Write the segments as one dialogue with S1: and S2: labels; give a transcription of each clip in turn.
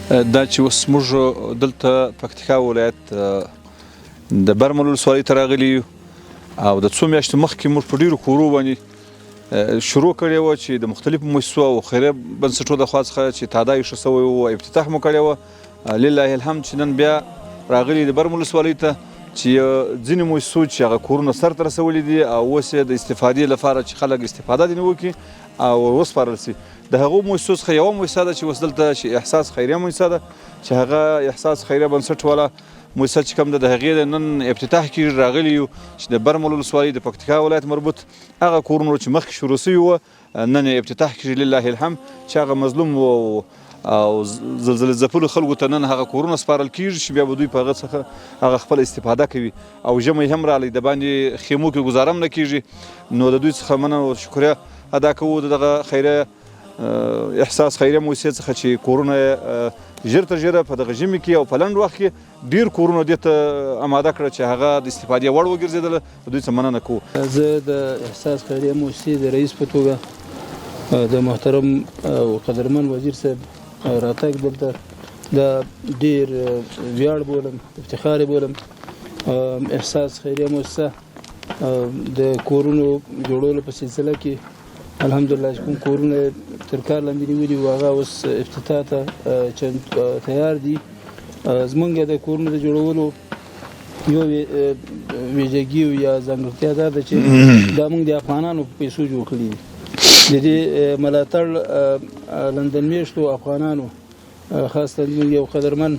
S1: دا چې اوس موږ دلته پکتیکا ولایت د برمل ولسوالۍ ته راغلي یو او د څو میاشتو مخکې موږ په ډېرو کورو باندې شروع کړې وه چې د مختلفو مؤسسو او خیریه بنسټونو د خوا څخه چې تادیه ایښه سوی و، افتتاح مو کړې وه. لله الحمد چې نن بیا راغلي د برمل ولسوالۍ ته چې ځینې مؤسسو چې هغه کورونه سرته رسولي دي او اوس یې د استفادې لپاره چې خلک استفاده دې وکړي او وسپارل سي. د هغو مؤسسو څخه یوه مؤسسه ده چې اوس دلته چې احساس خیریه مؤسسه ده چې هغه احساس خیریه بنسټ والا مؤسسه چې کوم ده د هغې د نن افتتاح کېږي. راغلي یو چې د برمل ولسوالۍ د پکتیکا ولایت مربوط هغه کورونه چې مخکې شروع سوي وه نن یې افتتاح کېږي لله الحمد چې هغه مظلوم او زلزلې ځپلو خلکو ته نن هغه کورونه سپارل کېږي چې بیا به دوی په هغه څخه هغه خپله استفاده کوي او ژمی هم رالی د باندې خیمو کې ګزاره هم نه کېږي. نو د دوی څخه مننه او شکریه ادا کوو د دغه خیریه احساس خیریه مؤسسې څخه چې کورونه ژر تر ژره په دغه ژمي کې او په لنډ وخت کې ډېر کورونه دې ته اماده کړه چې هغه د استفادې وړ وګرځېدله. دوی څخه مننه کوو.
S2: زه د احساس خیریه مؤسسې د رئیس په توګه د محترم او قدرمن وزیر صاحب راتګ دلته دا ډېر ویاړ بولم، افتخار بولم. احساس خیریه مؤسسه د کورونو جوړولو په سلسله کې الحمدلله چې کوم کورونه تر کار لاندې نیولي وو هغه اوس افتتاح ته تیار دي. زمونږ د کورونو د جوړولو یو ویژګي یا ځانګړتیا دا ده چې دا موږ د افغانانو په پیسو جوړ کړي دي. د دې ملاتړ لندن میشتو افغانانو خاص موږ یو قدرمن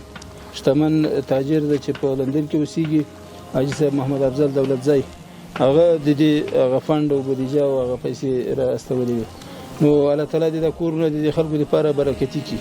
S2: شتمن تاجر دی چې په لندن کې اوسیږي، حاجي صاحب محمد افضل دولتزی، هغه د دې هغه فنډ او بودیجه او هغه پیسې را استولې وي. نو الله تعالی دې دا کورونه د خلکو لپاره برکتي کړي.